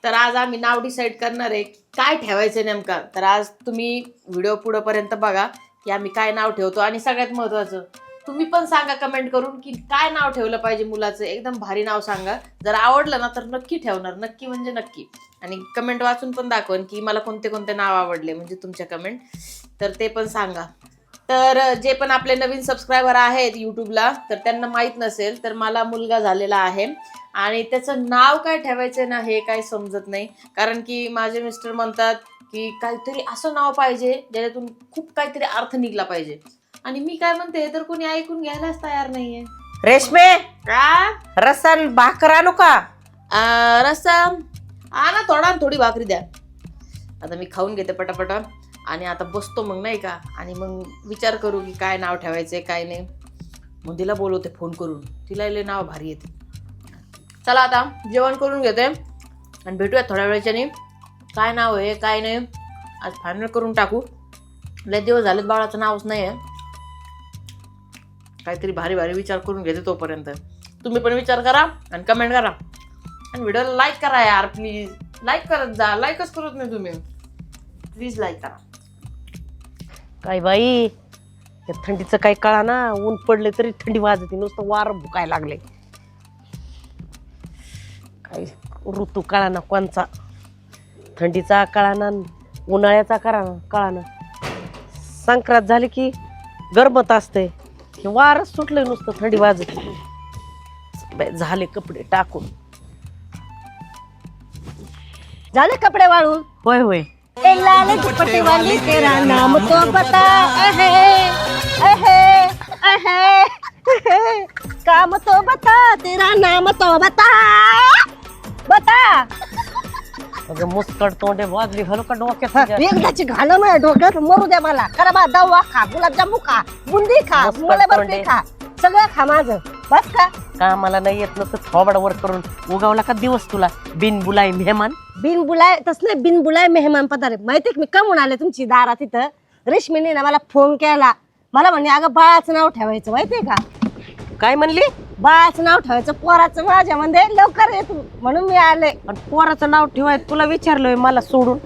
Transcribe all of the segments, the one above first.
तर आज आम्ही नाव डिसाईड करणार आहे काय ठेवायचं नेमका. तर आज तुम्ही व्हिडिओ पुढेपर्यंत बघा की आम्ही काय नाव ठेवतो. आणि सगळ्यात महत्त्वाचं तुम्ही पण सांगा कमेंट करून की काय नाव ठेवलं पाहिजे मुलाचं. एकदम भारी नाव सांगा. जर आवडलं ना तर नक्की ठेवणार, नक्की म्हणजे नक्की. आणि कमेंट वाचून पण दाखवन की मला कोणते कोणते नाव आवडले म्हणजे तुमच्या कमेंट, तर ते पण सांगा. तर जे पण आपले नवीन सबस्क्रायबर आहेत यूट्यूबला तर त्यांना माहीत नसेल तर मला मुलगा झालेला आहे आणि त्याचं नाव काय ठेवायचं ना हे काही समजत नाही. कारण की माझे मिस्टर म्हणतात की काहीतरी असं नाव पाहिजे ज्याच्यातून खूप काहीतरी अर्थ निघला पाहिजे. आणि मी काय म्हणते तर कोणी ऐकून घ्यायलाच तयार नाहीये. रेशमे का रसन भाकर आणू का? रस्सा ना थोडी भाकरी द्या. आता मी खाऊन घेते पटापटा आणि आता बसतो मग नाही का. आणि मग विचार करू की काय नाव ठेवायचंय काय नाही. मग तिला बोलवते फोन करून, तिला लय नाव भारी येते. चला आता जेवण करून घेते आणि भेटूया थोड्या वेळाच्याने. काय नाव आहे काय नाही आज फायनल करून टाकू. लय दिवस झालेत बाळाचं नावच नाही आहे. काहीतरी भारी भारी विचार करून घेते. तोपर्यंत तुम्ही पण विचार करा आणि कमेंट करा आणि व्हिडिओला लाईक करा यार प्लीज. लाईक करत जा, लाईकच करत नाही तुम्ही. प्लीज लाईक करा. काय बाई या थंडीचं काही कळा ना. ऊन पडले तरी थंडी वाजते, नुसतं वारं भुकायला लागले. काही ऋतू कळा ना कोणचा. थंडीचा कळा ना, उन्हाळ्याचा कळा ना. संक्रांत झाली की गरमत असते. हे वारच सुटलंय, नुसतं थंडी वाजते. झाले कपडे टाकून. झाले कपडे वाळून? होय होय. ए लाल दुपट्टे वाली तेरा नाम तो बता, अहे अहे अहे काम तो बता, तेरा नाम तो बता बता. अगं मुस्कट तोंडे वाजली हलो का डोक्यात. एकदाची घालव माझ्या डोक्यात, मरू द्या मला. खरा बा दवा खा, गुलाबजामू खा, बुंदी खा, मस्त मोळे बर्फी तोंडे. खा, सगळं खा माझं बस का. कामाला नाही येत नसतं थोबाड वर करून उगावला का दिवस तुला बिनबुलाई मेहमान. बिन बुलाय तसले बिन बुलाय मेहमान पधारे. माहितीये मी कमून आले तुमची दारात तिथं. रेशमीने ना मला फोन केला. मला म्हणे अगं बाळाचं नाव ठेवायचं माहितीये का. काय म्हणली? बाळाचं नाव ठेवायचं पोराचं माझ्या म्हणजे लवकर येत म्हणून मी आले. आणि पोराचं नाव ठेवाय तुला विचारलंय मला सोडून.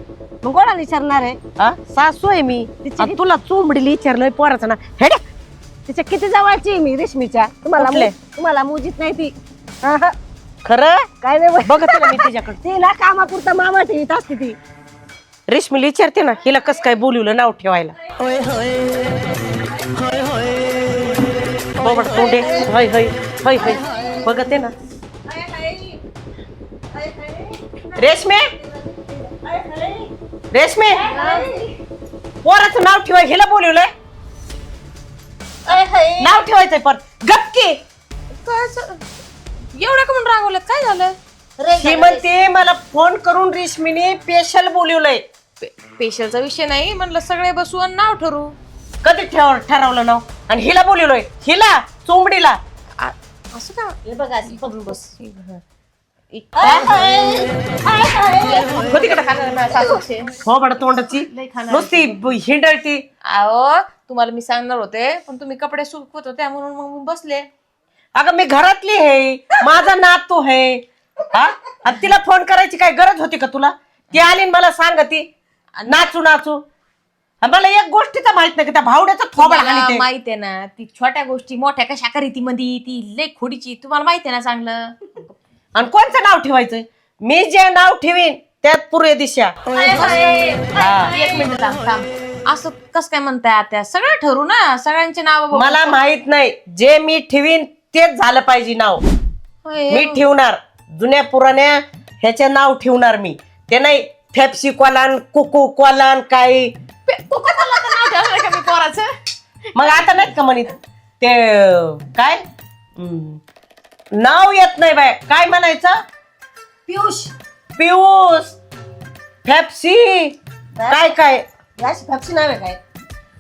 मग कोणाला विचारणार आहे. हा सासू आहे मी. आणि तुला चोंबडीला विचारलंय पोराचं नाव. हेडे तिच्या किती जवळची आहे मी रेशमीच्या. कुठले? तुम्हाला मुजीत नाही ती. अहं. खरं काय नाही बाई. बघत ना मी तिच्याकडे. तिला कामापुरतं मामा ठेवीत असते ती. रेशमीला विचारते ना हिला कस काय बोलवलं नाव ठेवायला. बोबड तोंडे होय होय होय होय बघत आहे ना. रेशमे रेशमे पोराचं नाव ठेवाय हिला बोलवलंय. नाव ठेवायचंय पण गपकी. एवढं का म्हणून रागवलं काय झालं. ही म्हणते मला फोन करून रेशमीने स्पेशल बोलवलंय. पेशलचा विषय नाही म्हणलं सगळे बसू आणि नाव ठरवू. कधी ठरवलं नाव. आणि हिला बोलवलंय हिला चोंबडीला. असं का. हे बघा पकडून बस. हो बडा तोंडाची नुसती हिंडळती. अहो तुम्हाला मी सांगणार होते पण तुम्ही कपडे सुकवत होते म्हणून मग मी बसले. अगं मी घरातली आहे, माझा नातू आहे. हा आणि तिला फोन करायची काय गरज होती का तुला. ती आली आणि मला सांग ती नाचू नाचू. आणि मला एक गोष्टीचा माहित नाही की त्या भावड्याचा थोबड हाणीते. माहित आहे ना ती छोट्या गोष्टी मोठ्या कशा करीती मध्ये ती लय खोडीची. तुम्हाला माहिती आहे ना चांगलं. आणि कोणतं नाव ठेवायचं. मी जे नाव ठेवीन त्यात पूर्व दिशा. एक मिनिट थांब. असं कस काय म्हणताय आता. सगळं ठरू ना सगळ्यांचे नाव. मला माहित नाही. जे मी ठेवीन तेच झालं पाहिजे नाव. मी ठेवणार जुन्या पुराण्या ह्याचे नाव ठेवणार मी. ते नाही फेप्सी कॉलान कुकू कॉलान काय. पोराचं मग आता नाही का म्हणित ते काय नाव येत नाही बाय. काय म्हणायचं. पियुष पियुष फेप्सी काय काय. याची फपशी नाव आहे काय.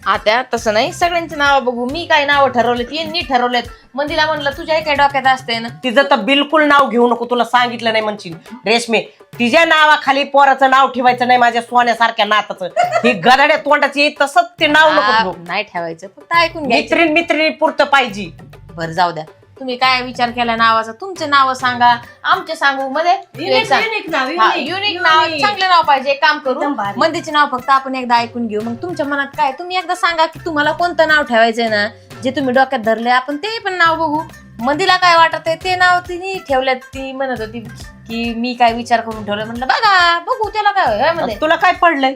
आता तसं नाही सगळ्यांची नाव बघू. मी काय नाव ठरवलेत यांनी ठरवलेत. मंदीला म्हणलं तुझ्या काय डोक्यात असते ना. तिचं तर बिलकुल नाव घेऊ नको. तुला सांगितलं नाही म्हणशील रेशमे. तिच्या नावाखाली पोराचं नाव ठेवायचं नाही माझ्या सोन्यासारख्या नाताचं. ही गदाड्या तोंडाची तसंच ते नाव नको. नाही ठेवायचं फक्त ऐकून घ्यायचं. मित्रीण पुरतं पाहिजे. बरं जाऊ द्या. तुम्ही काय विचार केला नावाचा, तुमचे नाव सांगा, आमचे सांगू मध्ये युनिक नाव, युनिक नाव, चांगले नाव पाहिजे. काम करू एकदम भारी. मंदीचे नाव फक्त आपण एकदा ऐकून घेऊ. मग तुमच्या मनात काय, तुम्ही एकदा सांगा की तुम्हाला कोणतं नाव ठेवायचंय ना, जे तुम्ही डोक्यात धरले आपण ते पण नाव बघू. मंदीला काय वाटत आहे ते नाव तिने ठेवल्यात. ती म्हणत होती की मी काय विचार करून ठेवलं. म्हटलं बघा बघू त्याला काय होय मध्ये. तुला काय पडलंय?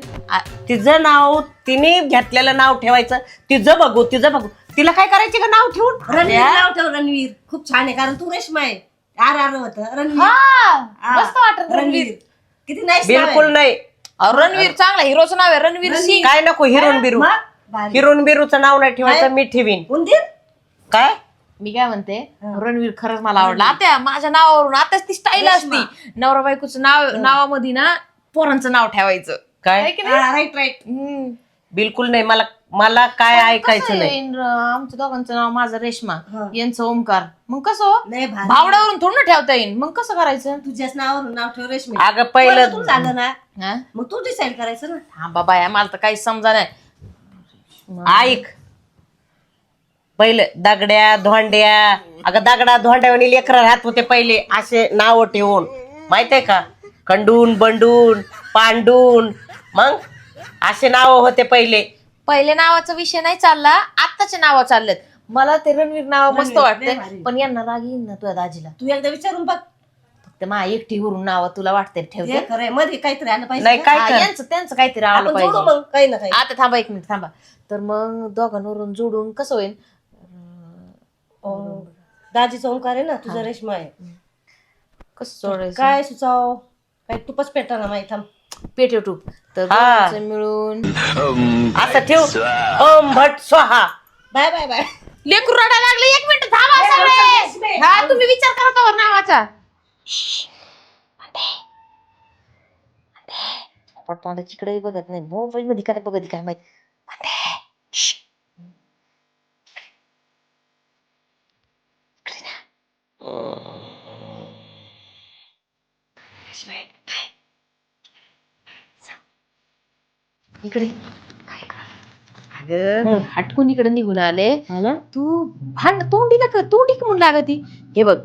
तिचं नाव तिने घेतलेलं नाव ठेवायचं. तिचं बघू तिला काय करायचे का नाव ठेवून? रणवीर नाव ठेव, रणवीर खूप छान आहे कारण तू रेशमा आहे. आर होतं रणवीर. मस्त वाटत रणवीर किती नाईस. बिलकुल नाही. रणवीर चांगला हिरोचं नाव आहे रणवीर सिंग. काय नको हिरोन बिरू. हिरोन बिरूचं नाव नाही ठेवायचं. मी ठेवीन. उंदीर काय मी काय म्हणते, रणवीर खरंच मला आवडला. आता माझ्या नावावरून आताच ती स्टाईल असती. नवरा बायकोचं नावामध्ये ना पोरांचं नाव ठेवायचं. काय आहे की नाही? राईट. बिलकुल नाही. मला काय ऐकायचं कसं नाही. आहे, आमच्या दोघांचं नाव माझं रेश्मा, यांचं ओमकार. मग कसं नाही भारी. भावड्यावरून थोडं ना ठेवता येईल. मग कसं करायचं? तुझ्याच नावावरून नाव ठेव रेशमी. अगं पहिलं तू झालं ना हा मग तू डिसाईड करायचं ना. हा बाबा या मला तर काही समजा नाही. ऐक, पहिले दगड्या धोंड्या. अगं दगडा धोंड्यावानी लेकरं राहत होते पहिले असे नाव ठेवून. माहितीये का? खंडून बंडून पांडून, मग असे नाव होते पहिले. पहिले नावाचा विषय नाही चालला, आत्ताचे नाव चाललेत. मला ते रणवीर नाव मस्त रणवीर, वाटतंय. लय भारी. पण यांना राग येईन ना तुझ्या दाजीला. तू एकदा विचारून बघ. फक्त मा एकटीवरून नाव तुला वाटते ठेवते. हे खरंय, मध्ये काहीतरी आलं पाहिजे. नाही काय हा, कर. यांचं त्यांचं काहीतरी आलं आपण जोडू पाहिजे. मग काही ना काही. आता थांबा एक मिनिट थांबा. तर मग दोघांवरून जोडून कसं होईल? दाजीचा ओंकार आहे ना, तुझा रेशमा आहे. कसं जोडायचं? काय सुचाव? काय तुपच पेटा ना माहिती. थांब. पेट टूप. तर हा. दोघांचं मिळून असं ठेव. ओम भट स्वाहा. Bye bye bye. लेकरू रडायला लागले. एक मिनिट थांबा सगळे. हा तुम्ही विचार करा त्यावर नावाचा. तिकडे बघत नाही, मोबाईल मध्ये काय बघत काय माहिती. इकडे अगं हटकून इकडे निघून आले. तू तोंडी म्हणून लागती. हे बघ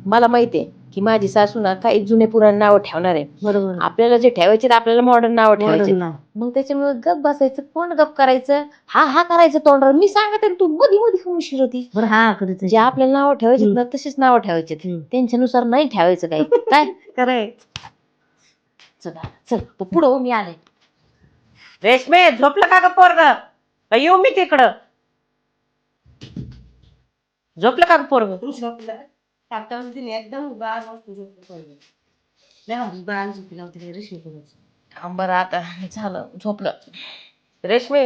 मला माहितीये की माझी सासू ना काही जुने पुराणे नाव ठेवणार आहे. बरोबर. आपल्याला जे ठेवायचे आपल्याला मॉडर्न नाव ठेवायचे. मग त्याच्यामुळे गप बसायचं, कोण गप करायचं, हा करायचं तोंडावर. मी सांगत तू मध्ये मध्ये उशीर होती. बरं हा करत जे आपल्याला नाव ठेवायचे ना तसेच नाव ठेवायचे. त्यांच्यानुसार नाही ठेवायचं काही. काय खरंय. चल तू पुढं मी आले. रेशमे झोपलं का ग पोरग? येऊ मी तिकडं? झोपलं का ग पोरग? एकदम बरं आता झालं झोपलं. रेशमे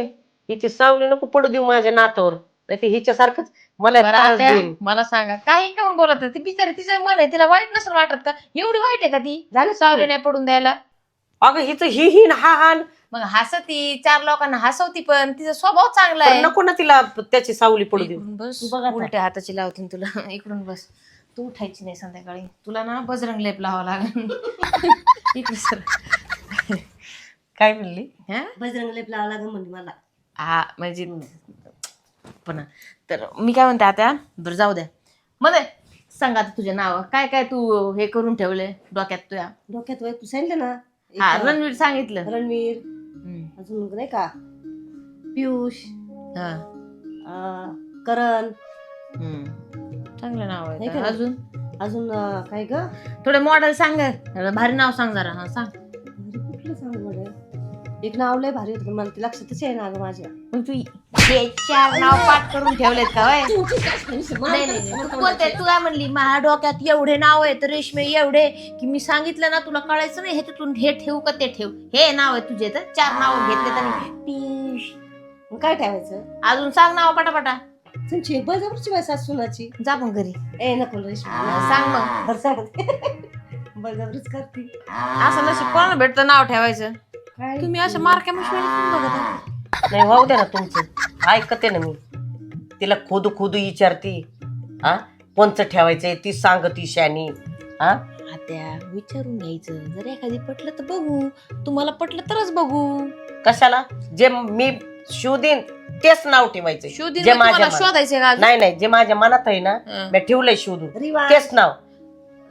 हिची सावली नको पडू देऊ माझ्या नातावर. नाही ते हिच्यासारखंच मला बरं त्रास आता देईन. मला सांगा काही काऊन बोलत ती बिचारी, तिचं मन आहे, तिला वाईट नसेल वाटत का? एवढी वाईट आहे का ती? झालं सावली नाही पडून द्यायला. अगं हिचं ही हा हान. मग हसती, चार लोकांना हसवती, पण तिचा स्वभाव चांगला आहे. नको ना तिला त्याची सावली पडू देऊ. इकडून बस, बघ आता. उलट्या हाताची लावतीन तुला. इकडून बस. तू उठायची नाही संध्याकाळी. तुला ना बजरंग लेप लावा लागेल. इकडे सर. काय म्हणली? हा बजरंग लेप लावा लागेल म्हणजे मला. हा म्हणजे पण तर मी काय म्हणते आता, बरं जाऊ द्या. मध्ये सांग आता तुझे नाव काय काय तू हे करून ठेवले डोक्यात तुझ्या? डोक्यात वय तू सांगितलं ना. हा एक, रणवीर सांगितलं. रणवीर. अजून नाही का पियुष, हा करण. चांगलं नाव नाही आहे. का? अजून अजून काय ग? थोडे मॉडेल सांग, भारी नाव सांग जरा. हा सांग. कुठलं सांगू बरं? एक नाव लय भारी होतं पण मला ते लक्षातच आहे ना ग माझ्या. मग तू हे चार नाव पाठ करून ठेवलेत का वय? नाही नाही नाही. तू बोलते, तू काय म्हणली माझ्या डोक्यात एवढे नाव आहेत रेशमे, एवढे की मी सांगितलं ना तुला कळायचं नाही ह्याच्यातून हे ठेवू का ते ठेवू. हे नाव आहे तुझे, तर चार नाव घेतले तर पियुष. मग काय ठेवायचं? अजून सांग नाव पटापटा. तुमची बळजबरीची बाय सासूनाची. जा पण घरी. ए नको रेशमा. सांग मग. बरं सांगते. बळजबरीच करते. असं नशीब कोणाला भेटतं नाव ठेवायचं. काय तुम्ही असं मारक्या मशवाली बघत आहे. नाही वाहू दे ना तुमचं. ऐकते ना मी. तिला खोदू विचारती. हा कोणचं ठेवायचंय ती सांगती शानी. हा आत्या विचारून घ्यायचं. जर एखादी पटलं तर बघू, तुम्हाला पटलं तरच बघू. कशाला? जे मी शिव देईन तेच नाव ठेवायचं शोधीन जे मी माझ्या तुम्हाला, शोधायचंय का मनात- अजून? नाही नाही जे माझ्या मनात आहे ना मी ठेवलंय शोधून रिवाज. तेच नाव.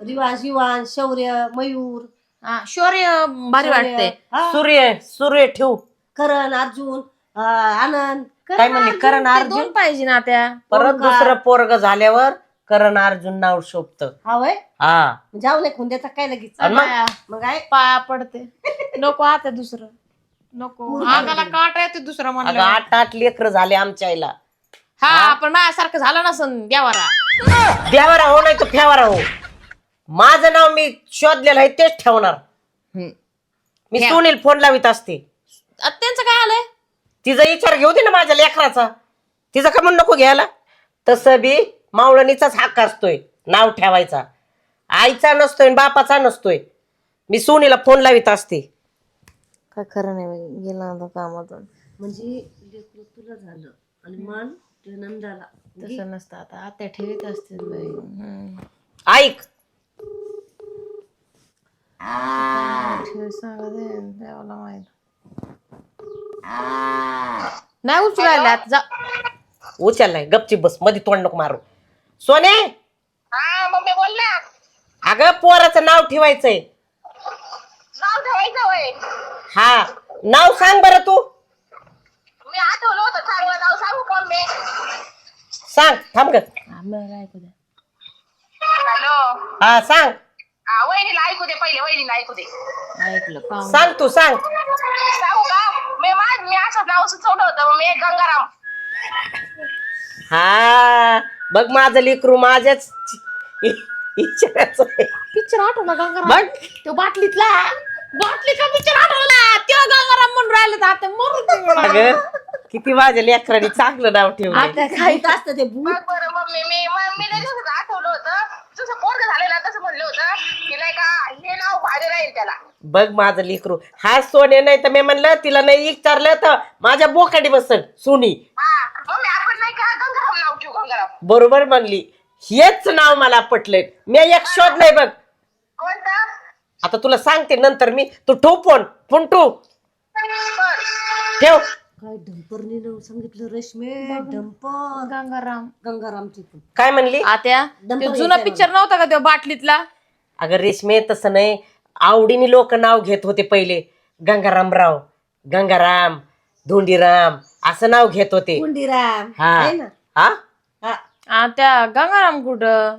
रिवाज युवान शौर्य मयूर हा, शौर्य भारी वाटते. हा, सूर्य सूर्य ठेवू. करण अर्जुन आनंद काय म्हणले? करण अर्जुन. दोन पाहिजे ना त्या. परत ओंकार. दुसरं पोरग झाल्यावर करण अर्जुन नाव शोभत. हा वय हा जाऊ नाही खुंद्याचा काय लगेच आणि मग? बाया, मग काय पाया पडते. नको आता दुसरं नको. अंगाला काटा येते दुसरं अगं म्हणलं. 8 लेकर झाले आमच्या आईला. हा पण माझ्यासारखं झालं नसन देवारा. देवारा हो नाही तर फेवारा हो. माझं नाव मी शोधलेलं आहे तेच ठेवणार. मी ठेव. सुनील फोन लावित असते. आता त्यांचं काय आलंय? तिचा विचार घेऊ दे ना माझ्या लेकराचा. तिचा का म्हणून नको घ्यायला. तसं बी मावळणीचाच हक्क असतोय नाव ठेवायचा. आईचा नसतोय आणि बापाचा नसतोय. मी सुनीला फोन लावित असते. काय खरं नाही बाई, गेला आता कामातून. म्हणजे लेकरं तुला झालं आणि मान ते नंदाला. तसं नसतं आता आत्या ठेवीत असते बाई. ऐक ठेव सांगा दे देवाला माहित. नाही उचलू राहिले आता जा. उचललाय गपची बस मध्ये तोंड नको मारू. सोने हा मम्मी बोल ना. अगं पोराचं नाव ठेवायचंय. नाव ठेवायचं वय. हा नाव सांग बरं तू. मी आठवलं होतं चांगलं नाव सांगू का मम्मी? सांग थांब ग. आम्हाला ऐकू द्या. हॅलो. हा सांग हा वहिनीला ऐकू दे पहिले, वहिनीला ऐकू दे. ऐकलं का? सांग तू सांग. सांगू का? मी असं नाव सुचवलं होतं मग मी गंगाराम. हा बघ माझं लेकरू माझ्याच इच्छाचं आहे. पिक्चर आठवला गंगाराम. बघ तो बाटलीतला पिक्चर आठवला. तो गंगाराम म्हणून राहिलं तर आता मरून दे मला. अगं किती माझ्या लेकरांनी चांगलं नाव ठेवलं. आता काय खाईत असतं ते भूत. बघ बरं मम्मी मी लय दिवसाचं आठवलं होतं. जसं पोरग झालं ना तसं म्हणलं होतं की नाही का हे नाव भारी राहील त्याला. बघ माझं लेकरू हा सोने नाही तर मी म्हणलं तिला नाही विचारलं तर माझ्या बोकाडी बसल सुनी. हा मम्मी आपण नाही का गंगाराम नाव ठेवू गंगाराम. बरोबर म्हणली. हेच नाव मला पटलंय. मी एक शोधलंय बघ. कोणतं? आता तुला सांगते नंतर मी. तू ठेव फोन ठेव. बर. ठेव. काय डंपरने नाव सांगितलं रेशमे. डंपर गंगाराम गंगारामची पण. काय म्हणली? आत्या दंपत तो जुना घ्यायचंय पिक्चर नव्हता का तो बाटलीतला? अगं रेशमे तसं नाही. आवडीने लोक नाव घेत होते पहिले. गंगारामराव गंगाराम धोंडीराम असं नाव घेत होते. कुंडीराम हा आहे ना. हा हा आत्या गंगाराम कुठं?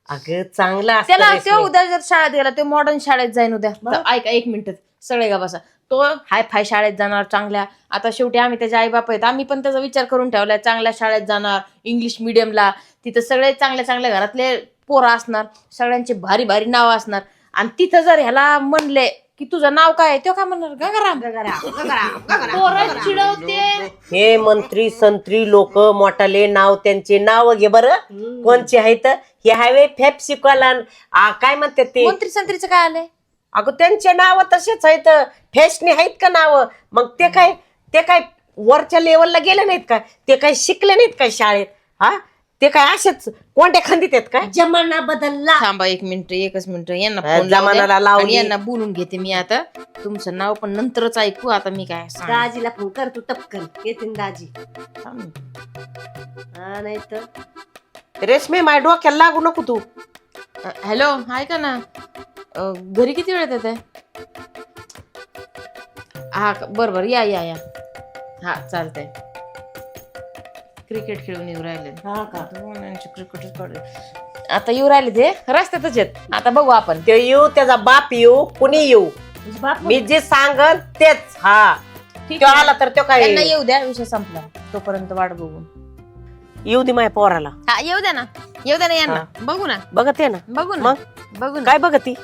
अगं चांगलं असतं त्याला रेशमे. तो उद्या जर शाळेत गेला ते मॉडर्न शाळेत जाईन उद्या. तर ऐका 1 मिनिट सगळे गा बसा. तो हाय फाय शाळेत जाणार चांगल्या. आता शेवटी आम्ही त्याचे आई बाप आहेत. आम्ही पण त्याचा विचार करून ठेवलाय. चांगल्या शाळेत जाणार इंग्लिश मिडियमला. तिथं सगळे चांगल्या चांगल्या घरातले पोरं असणार. सगळ्यांचे भारी भारी नाव असणार. आणि तिथं जर ह्याला म्हणले की तुझं नाव काय तो काय म्हणणार गंगाराम. पोरं चिडवते. हे मंत्री संत्री लोक मोठाले नाव त्यांचे नाव घे बरं कोणचे आहेत. हे हायवे फॅप्सिकॉला काय म्हणतात ते. मंत्री संत्रीचं काय आलंय? अगं त्यांचे नाव तसेच आहेत. फॅशनी आहेत का नाव. मग ते काय वरच्या लेवलला गेले नाहीत का. ते काय शिकले नाहीत काय शाळेत. हा ते काय असेच कोणत्या खंदीत आहेत काय. जमाना बदलला. थांबा 1 मिनिट 1 मिनिट यांना हा, फोन लावू द्या. जमानाला लावली. आणि यांना बोलून घेते मी आता. तुमचं नाव पण नंतरच ऐकू. आता मी काय सांग. दाजीला फोन कर तू टपकन येतील दाजी. हा नाही तर रेशमे माझ्या डोक्याला लागू नको तू. हॅलो ऐका ना. घरी किती वेळ येते? हा बरोबर या या या. हा चालतंय. क्रिकेट खेळून येऊ राहिले. हा का क्रिकेटच काढले. आता येऊ राहिले ते रस्त्यातच आहेत. आता बघू आपण. ते येऊ त्याचा बाप येऊ कुणी येऊ तुझी बाप मी जे सांगन तेच. हा ठीक तो आहे. आला तर तो काय त्यांना येऊ द्या. विषय संपला तोपर्यंत वाट बघून. येऊ दे माझ्या पोराला. हा येऊ द्या ना यांना. बघू ना बघते ना. बघू ना मग बघू ना काय बघती.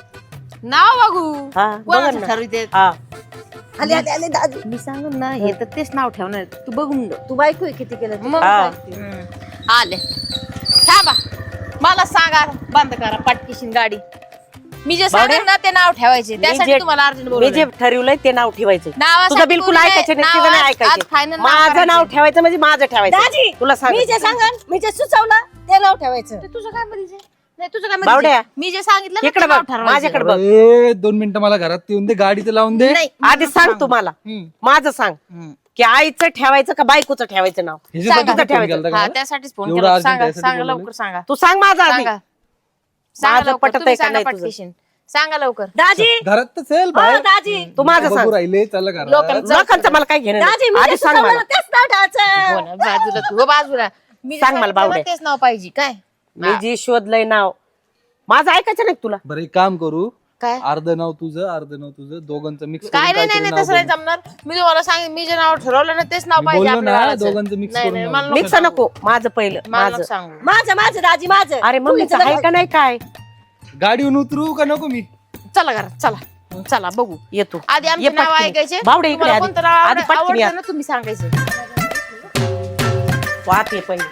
नाव बघू. हा बघ कोणाचं ना. ठरविते. हा आले आले आले दाजी. मी सांगून ना हे तर तेच नाव ठेवणार. तू बघून ग. तू बायको आहे किती केलं ते. मग हा. काय? आले थांबा. मला सांगा बंद करा पटकीशीन गाडी. मी जे सांगेन ना ते नाव ठेवायचे. त्यासाठी तुम्हाला अर्जंट मी बोलवलंय. जे ठरवलंय ते नाव ठेवायचं. नावासाठी तुझं बिलकुल बोलले, ऐकायचं नाही. नाव तुझं नाही आज ऐकायचं. final नाव माझं करायचं. नाव ठेवायचं म्हणजे माझं ठेवायचं. दाजी तुला सांग मी जे सांगन मी जे सुचवलं ते नाव ठेवायचं. ते तुझं काय मध्ये नाही तुझं काय बावड्या. मध्ये मी जे सांगितलं ना इकडे ते नाव बघ ठरवायचं. माझ्याकडे बघ. 2 मिनिटं मला घरात येऊन दे गाडी तर लावून दे. नाही आधी सांग तू मला. माझं सांग की आईचं ठेवायचं का बायकोचं ठेवायचं नाव? ह्याच्यासाठी सांगा. फोन ठेवायचं. केलता का हा मला? त्यासाठीच फोन एवढं केला. अर्जंट सांगा त्यासाठी सांगा बोलावलं? लवकर सांगा. तू सांग माझा आधी. सांगा सांगा माझं लवकर. पटत तुम्ही आहे का सांगा नाही तुझं? पटकेशन. सांगा लवकर. दाजी घरात तर चल हो बाहेर दाजी तू माझं सांग. बघू राहिले चला घरात. लोकांचं मला काय घेणं दाजी नाही. मी आधी जसं सांग सांगणार मला. तेच नाव ठेवायचं. हो ना, बाजूला तू हो, बाजूला मी जे सांग मला सांगितलं ना, बावडे. तेच नाव पाहिजे काय. मी जी शोधलंय नाव माझं ऐकायचं नाही का तुला? बरं एक काम करू, काय अर्ध नाव तुझं अर्ध नाव तुझं, दोघांचं मिक्स काय नाही नाही नाही, तसं नाही जमणार. मी तुम्हाला सांगेन, मी जे नाव ठरवलं ना तेच नाव पाहिजे बोललो ना आपल्याला. दोघांचं मिक्स नाही करून नाही नाव. मला नको मिक्स सांगू. नको. माझं पहिलं मला नको माझं. सांगू. माझं माझं दाजी माझं. अरे मम्मीचं तुम्ही आहे का नाही काय? गाडीहून उतरू का नको मी? चला घरात चला चला बघू. येतो आधी ये आमचे नाव पटकन. ऐकायचे. बावडे इकडे तुम्हाला आधी. कोणतं नाव आधी पटकन आवडतं या. ना तुम्ही सांगायचं. वाट ये पहिले.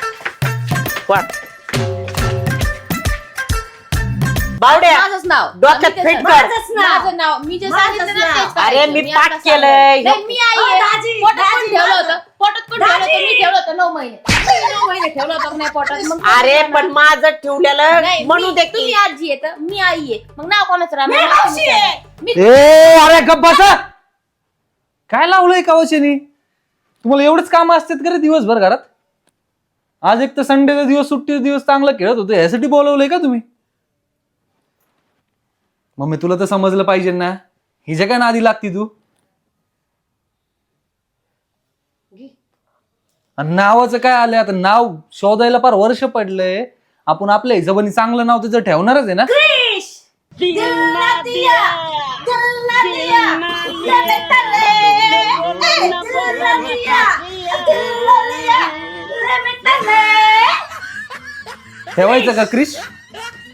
वाट. बावड्या माझंच नाव डोक्यात आम्ही फिट त्याचं- कर. माझंच नाव. माझं नाव मी जे माझंच सांगितलं ना नाव. तेच अरे करायचं. मी आता पाठ केलंय. सांगायचं. नाही, मी आई आहे. दाजी, पोटात कोण दाजी, ठेवलं माझं. होतं? पोटात कोण ठेवलं होतं? मी ठेवलं होतं 9 महिने. 9 महिने ठेवलं होतं का नाही पोटात? मग कोण अरे ठेवलं? पण माझं ठेवलेलं नाही, म्हणू दे तुम्ही की. आजी आहे तर मी आई आहे. मग नाव कोणाचं राहणार? मी मावशी आहे. मी ए अरे गप्प बसा. काय लावलंय कावशीनी? तुम्हाला एवढंच काम असतात का रे दिवसभर घरात? आज एक तर संडेचा दिवस, सुट्टीचा दिवस, चांगला खेळत होतो, यासाठी बोलवलंय का तुम्ही? मम्मी तुला तर समजलं पाहिजे ना, हिच्या काय नादी लागती तू? आणि नावाचं काय आलंय आता? नाव शोधायला फार वर्ष पडलंय. आपण आपल्या हिशोबाने चांगलं नाव त्याचं ठेवणारच आहे ना. क्रिश दिल ना दिया दिल ना दिया ये बेटा ले दिल ना दिया दिल ना दिया ये बेटा ले. ठेवायचं का क्रिश?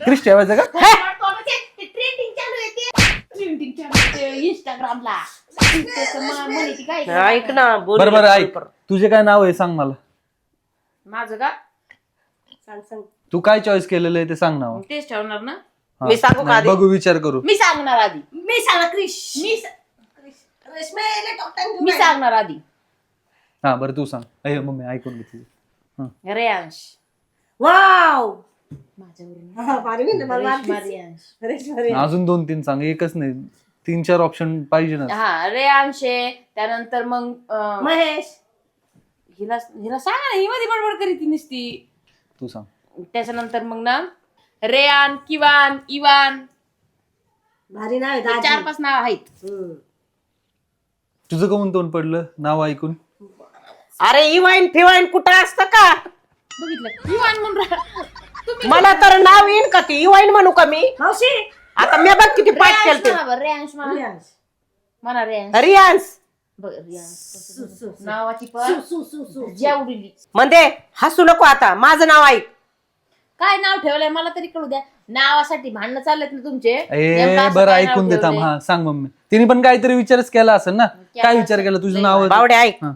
क्रिश ठेवायचं का? ट्रेंडिंग चालू आहे ते. ट्रेंडिंग चालू आहे ते इंस्टाग्रामला. काय ऐक ना बोल. बरं बरं ऐक, तुझे काय नाव आहे सांग मला. माझं का सांग सांग. तू काय चॉईस केलेलं आहे ते सांग नाव. तेच ठेवणार ना. हा. मी सांगू का नाही, आधी? बघू विचार करू. मी सांगणार आधी. मी सांगा क्रिश. मी रेशमेला टॉकटांग मी सांगणार आधी. हा बरं तू सांग. अय मम्मी ऐकून घे तुझं. रेयांश. वाव. माझ्यावरून हा, भारी आहे ना, मला रेश्मा वाटतेच. रेयांश. रेशमा अजून 2-3 सांग, एकच नाही, 3-4 ऑप्शन पाहिजे ना. हा रेयांश आहे. त्यानंतर मग महेश. हिला हिला सांगा ना, ही मध्ये बडबड करीत ती नुसती. तू सांग. त्याच्यानंतर मग ना रेयान, किवान, इवान, भारी नाव आहे दाजी. 4-5 नाव आहेत. हम्म. तुझं कमून तोंड पडलं नाव ऐकून? अरे इवाईन फिवाईन कुठं असतं का? बघितलं इवान म्हणून तुम्ही मला तर नाव येईन का ती इवाईन म्हणू का मी? मावशी. आता मी बघ किती पाठ रेयांश केलते. म्हणा बरं, रेयांश म्हणा. रियांश. म्हणा रेयांश. रियांश बघ रेयांश. सु, सु, सु. नावाची सु, पण सु, सु, सु. जेवढी म्हणजे हसू नको आता. माझं नाव ऐक. काय नाव ठेवलंय मला तरी कळू द्या. नावासाठी भांडणं चाललेत ना तुमचे. ए नेमकं असं बरं काय नाव ऐकून दे थांब. ठेवलंय? हा सांग मम्मी. तिने पण काहीतरी विचारच केला असेल ना. काय विचार केला तुझं नाव? बावडे ऐक. हा.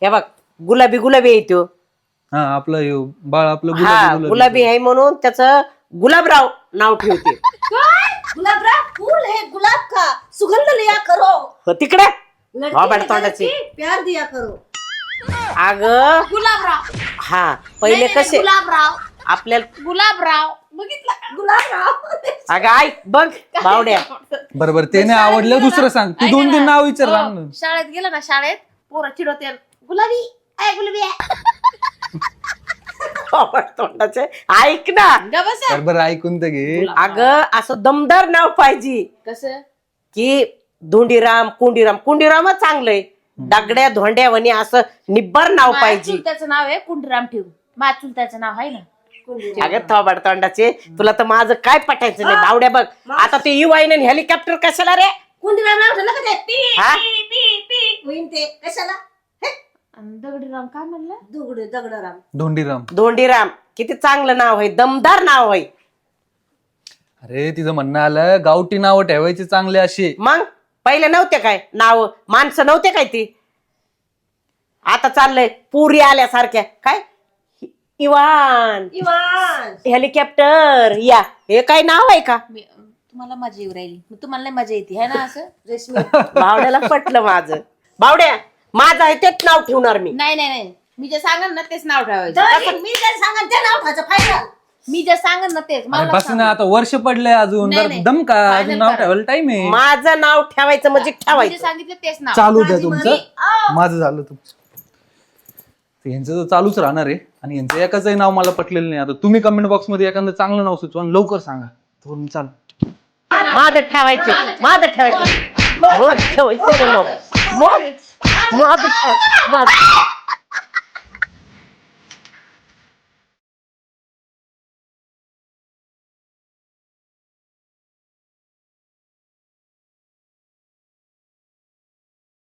हे बघ गुलाबी गुलाबी येतो. हा आपलं हे बाळ आपलं हा गुलाबी गुलाबी आहे म्हणून त्याचं गुलाबराव नाव ठेवते. काय? गुलाबराव फूल है गुलाब का सुगंध लिया करो. हो तिकडे लड़की बाबा निकल तोंडाची. के प्यार दिया करो. अग गुलाबराव. हा पहिले नाही, नाही, कसे गुलाबराव. आपल्याला गुलाबराव बघितलं का? गुलाबराव. अगं ऐक बघ बावड्या. बरोबर ते नाही आवडलं दुसरं सांग. तू ऐका 2-3 ना. नाव विचार हो, रांग. शाळेत गेलं ना, शाळेत पोरं चिडवते गुलाबी आहे गुलाबी आहे. बाबा तोंडाचे ऐक ना. ग बसा. बरोबर ऐकून तर घे. अगं असं दमदार नाव पाहिजे कसं की धोंडीराम कुंडीराम. कुंडीरामच चांगलंय. दगड्या धोंड्या वनी असं निब्बर नाव माझ्या पाहिजे. चुलत्याचं नाव आहे कुंडराम ठेव. माझ्या चुलत्याचं नाव आहे ना. अगं थोबाड तोंडाचे तुला तर माझं काय पटायचं नाही. बावड्या बघ आता ते युवाईन हेलिकॉप्टर कशाला रे? कुंडीराम नाव ठेवलं का ते? पी हा? पी पी पी होईन ते कशाला? आणि दगडीराम काय म्हणलं? दगडराम. धोंडीराम. धोंडीराम किती चांगलं नाव आहे. दमदार नाव आहे. अरे तिचं म्हणणं आलं गावठी नावं ठेवायची चांगले असे. मग पहिले नव्हते काय नाव? माणसं नव्हते काय ती? आता चाललंय पुरी आल्यासारख्या. काय इवान इवान. हेलिकॉप्टर या हे काय नाव आहे का? तुम्हाला मजा येऊ राहिली. मग तुम्हाला नाही मजा येते है ना असं? रेशमी. बावड्याला पटलं माझं. बावड्या माझं आहे तेच नाव ठेवणार मी. नाही नाही नाही, मी जे सांगाल ना तेच नाव ठेवायचं. दाजी, मी जर सांगा ते नाव ठेवायचं फायनल. मी जे सांगेन ना तेच अरे मला बस ना, आता वर्ष पडलंय अजून, नाही, जरा नाही. दम का, Final अजून नाव करा. ठेवायला टाइम आहे. माझं नाव ठेवायचं म्हणजे मी जे ठेवायचं. सांगितलं तेच नाव. चालू द्या तुमचं, माझं झालं तुमचं. यांचं तर चालूच राहणार आहे आणि यांचं एकाचंही नाव मला पटलेलं नाही. आता तुम्ही कमेंट बॉक्स मध्ये एखादं चांगलं नाव सुचवा आणि लवकर सांगा. तो चाल माझं ठेवायचं, माझं ठेवायचं, माझं ठेवायचं नाव. माझं ठेवायचं.